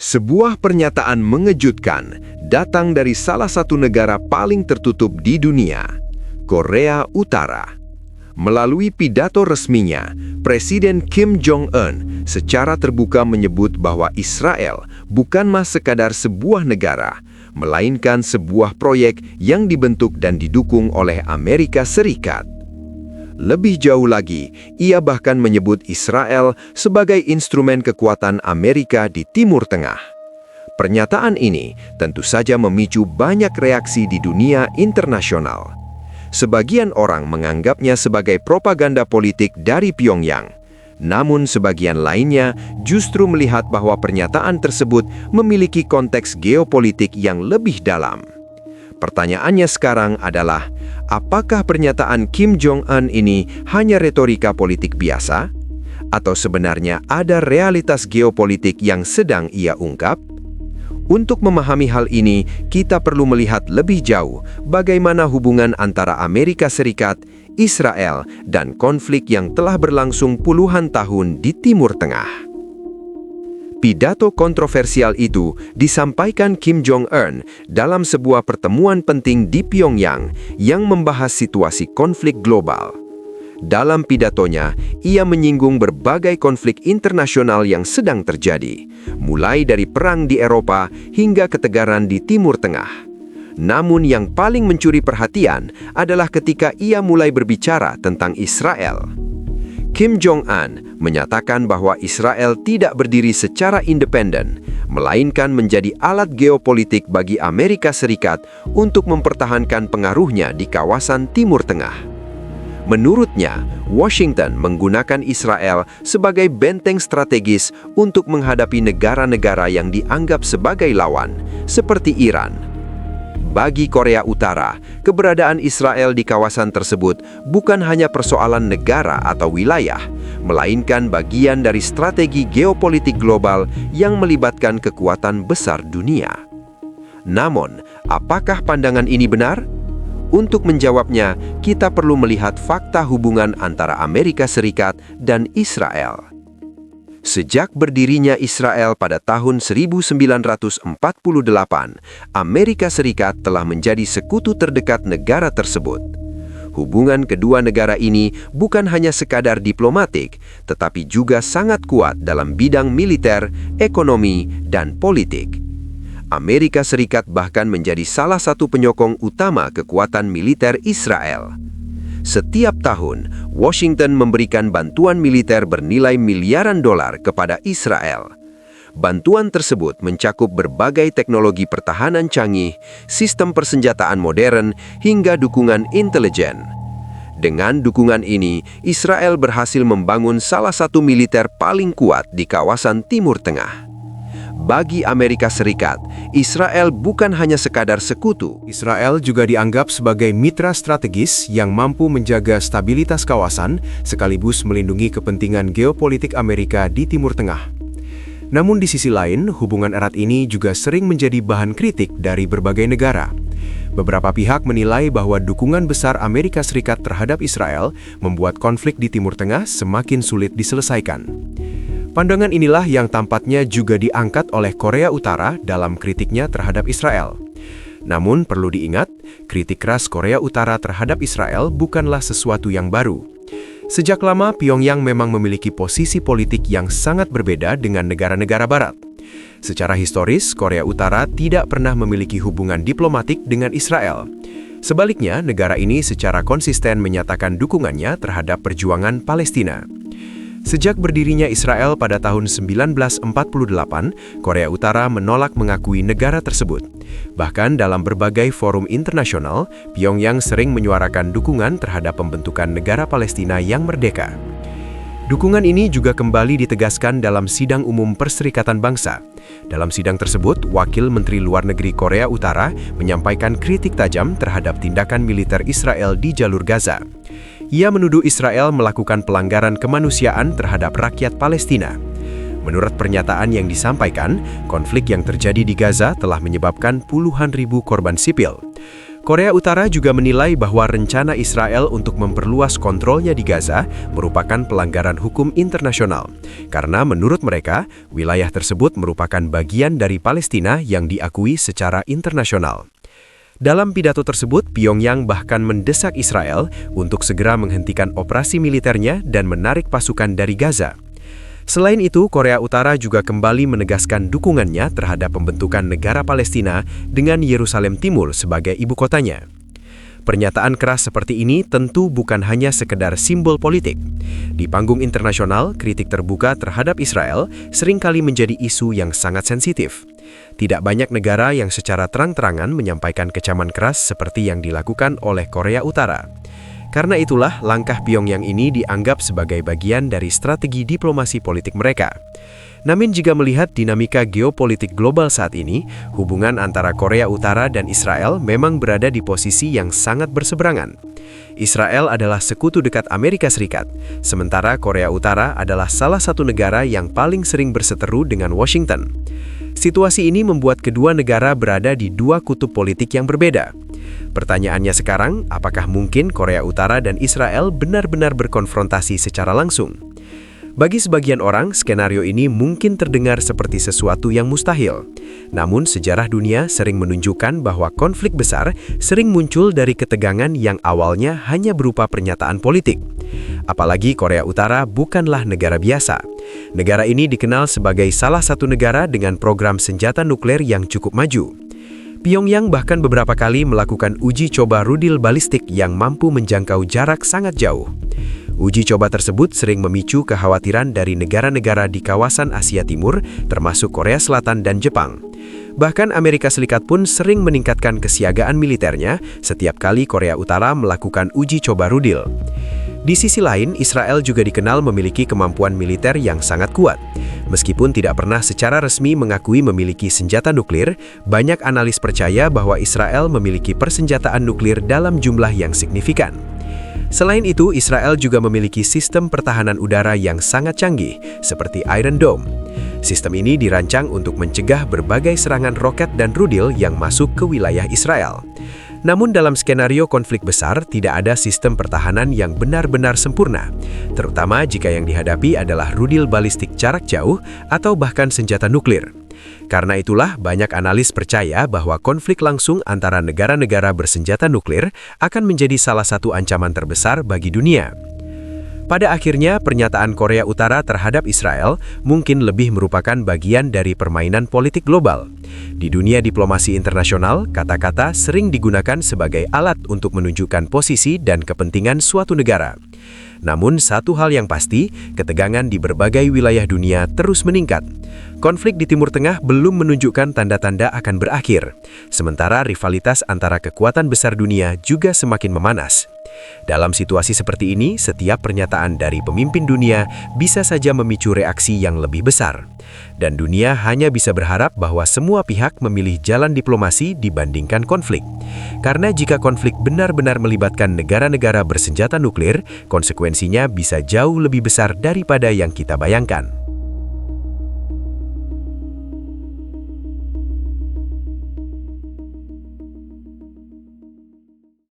Sebuah pernyataan mengejutkan datang dari salah satu negara paling tertutup di dunia, Korea Utara. Melalui pidato resminya, Presiden Kim Jong-un secara terbuka menyebut bahwa Israel bukanlah sekadar sebuah negara, melainkan sebuah proyek yang dibentuk dan didukung oleh Amerika Serikat. Lebih jauh lagi, ia bahkan menyebut Israel sebagai instrumen kekuatan Amerika di Timur Tengah. Pernyataan ini tentu saja memicu banyak reaksi di dunia internasional. Sebagian orang menganggapnya sebagai propaganda politik dari Pyongyang. Namun sebagian lainnya justru melihat bahwa pernyataan tersebut memiliki konteks geopolitik yang lebih dalam. Pertanyaannya sekarang adalah, apakah pernyataan Kim Jong-un ini hanya retorika politik biasa? Atau sebenarnya ada realitas geopolitik yang sedang ia ungkap? Untuk memahami hal ini, kita perlu melihat lebih jauh bagaimana hubungan antara Amerika Serikat, Israel, dan konflik yang telah berlangsung puluhan tahun di Timur Tengah. Pidato kontroversial itu disampaikan Kim Jong-un dalam sebuah pertemuan penting di Pyongyang yang membahas situasi konflik global. Dalam pidatonya, ia menyinggung berbagai konflik internasional yang sedang terjadi, mulai dari perang di Eropa hingga ketegangan di Timur Tengah. Namun yang paling mencuri perhatian adalah ketika ia mulai berbicara tentang Israel. Kim Jong-un menyatakan bahwa Israel tidak berdiri secara independen, melainkan menjadi alat geopolitik bagi Amerika Serikat untuk mempertahankan pengaruhnya di kawasan Timur Tengah. Menurutnya, Washington menggunakan Israel sebagai benteng strategis untuk menghadapi negara-negara yang dianggap sebagai lawan, seperti Iran. Bagi Korea Utara, keberadaan Israel di kawasan tersebut bukan hanya persoalan negara atau wilayah, melainkan bagian dari strategi geopolitik global yang melibatkan kekuatan besar dunia. Namun, apakah pandangan ini benar? Untuk menjawabnya, kita perlu melihat fakta hubungan antara Amerika Serikat dan Israel. Sejak berdirinya Israel pada tahun 1948, Amerika Serikat telah menjadi sekutu terdekat negara tersebut. Hubungan kedua negara ini bukan hanya sekadar diplomatik, tetapi juga sangat kuat dalam bidang militer, ekonomi, dan politik. Amerika Serikat bahkan menjadi salah satu penyokong utama kekuatan militer Israel. Setiap tahun, Washington memberikan bantuan militer bernilai miliaran dolar kepada Israel. Bantuan tersebut mencakup berbagai teknologi pertahanan canggih, sistem persenjataan modern, hingga dukungan intelijen. Dengan dukungan ini, Israel berhasil membangun salah satu militer paling kuat di kawasan Timur Tengah. Bagi Amerika Serikat, Israel bukan hanya sekadar sekutu. Israel juga dianggap sebagai mitra strategis yang mampu menjaga stabilitas kawasan sekaligus melindungi kepentingan geopolitik Amerika di Timur Tengah. Namun di sisi lain, hubungan erat ini juga sering menjadi bahan kritik dari berbagai negara. Beberapa pihak menilai bahwa dukungan besar Amerika Serikat terhadap Israel membuat konflik di Timur Tengah semakin sulit diselesaikan. Pandangan inilah yang tampaknya juga diangkat oleh Korea Utara dalam kritiknya terhadap Israel. Namun perlu diingat, kritik keras Korea Utara terhadap Israel bukanlah sesuatu yang baru. Sejak lama, Pyongyang memang memiliki posisi politik yang sangat berbeda dengan negara-negara Barat. Secara historis, Korea Utara tidak pernah memiliki hubungan diplomatik dengan Israel. Sebaliknya, negara ini secara konsisten menyatakan dukungannya terhadap perjuangan Palestina. Sejak berdirinya Israel pada tahun 1948, Korea Utara menolak mengakui negara tersebut. Bahkan dalam berbagai forum internasional, Pyongyang sering menyuarakan dukungan terhadap pembentukan negara Palestina yang merdeka. Dukungan ini juga kembali ditegaskan dalam Sidang Umum Perserikatan Bangsa. Dalam sidang tersebut, Wakil Menteri Luar Negeri Korea Utara menyampaikan kritik tajam terhadap tindakan militer Israel di Jalur Gaza. Ia menuduh Israel melakukan pelanggaran kemanusiaan terhadap rakyat Palestina. Menurut pernyataan yang disampaikan, konflik yang terjadi di Gaza telah menyebabkan puluhan ribu korban sipil. Korea Utara juga menilai bahwa rencana Israel untuk memperluas kontrolnya di Gaza merupakan pelanggaran hukum internasional, karena menurut mereka, wilayah tersebut merupakan bagian dari Palestina yang diakui secara internasional. Dalam pidato tersebut, Pyongyang bahkan mendesak Israel untuk segera menghentikan operasi militernya dan menarik pasukan dari Gaza. Selain itu, Korea Utara juga kembali menegaskan dukungannya terhadap pembentukan negara Palestina dengan Yerusalem Timur sebagai ibu kotanya. Pernyataan keras seperti ini tentu bukan hanya sekedar simbol politik. Di panggung internasional, kritik terbuka terhadap Israel seringkali menjadi isu yang sangat sensitif. Tidak banyak negara yang secara terang-terangan menyampaikan kecaman keras seperti yang dilakukan oleh Korea Utara. Karena itulah, langkah Pyongyang ini dianggap sebagai bagian dari strategi diplomasi politik mereka. Namun jika melihat dinamika geopolitik global saat ini, hubungan antara Korea Utara dan Israel memang berada di posisi yang sangat berseberangan. Israel adalah sekutu dekat Amerika Serikat, sementara Korea Utara adalah salah satu negara yang paling sering berseteru dengan Washington. Situasi ini membuat kedua negara berada di dua kutub politik yang berbeda. Pertanyaannya sekarang, apakah mungkin Korea Utara dan Israel benar-benar berkonfrontasi secara langsung? Bagi sebagian orang, skenario ini mungkin terdengar seperti sesuatu yang mustahil. Namun, sejarah dunia sering menunjukkan bahwa konflik besar sering muncul dari ketegangan yang awalnya hanya berupa pernyataan politik. Apalagi Korea Utara bukanlah negara biasa. Negara ini dikenal sebagai salah satu negara dengan program senjata nuklir yang cukup maju. Pyongyang bahkan beberapa kali melakukan uji coba rudal balistik yang mampu menjangkau jarak sangat jauh. Uji coba tersebut sering memicu kekhawatiran dari negara-negara di kawasan Asia Timur, termasuk Korea Selatan dan Jepang. Bahkan Amerika Serikat pun sering meningkatkan kesiagaan militernya setiap kali Korea Utara melakukan uji coba rudal. Di sisi lain, Israel juga dikenal memiliki kemampuan militer yang sangat kuat. Meskipun tidak pernah secara resmi mengakui memiliki senjata nuklir, banyak analis percaya bahwa Israel memiliki persenjataan nuklir dalam jumlah yang signifikan. Selain itu, Israel juga memiliki sistem pertahanan udara yang sangat canggih, seperti Iron Dome. Sistem ini dirancang untuk mencegah berbagai serangan roket dan rudal yang masuk ke wilayah Israel. Namun dalam skenario konflik besar, tidak ada sistem pertahanan yang benar-benar sempurna, terutama jika yang dihadapi adalah rudal balistik jarak jauh atau bahkan senjata nuklir. Karena itulah, banyak analis percaya bahwa konflik langsung antara negara-negara bersenjata nuklir akan menjadi salah satu ancaman terbesar bagi dunia. Pada akhirnya, pernyataan Korea Utara terhadap Israel mungkin lebih merupakan bagian dari permainan politik global. Di dunia diplomasi internasional, kata-kata sering digunakan sebagai alat untuk menunjukkan posisi dan kepentingan suatu negara. Namun satu hal yang pasti, ketegangan di berbagai wilayah dunia terus meningkat. Konflik di Timur Tengah belum menunjukkan tanda-tanda akan berakhir, sementara rivalitas antara kekuatan besar dunia juga semakin memanas. Dalam situasi seperti ini, setiap pernyataan dari pemimpin dunia bisa saja memicu reaksi yang lebih besar. Dan dunia hanya bisa berharap bahwa semua pihak memilih jalan diplomasi dibandingkan konflik. Karena jika konflik benar-benar melibatkan negara-negara bersenjata nuklir, konsekuensinya bisa jauh lebih besar daripada yang kita bayangkan.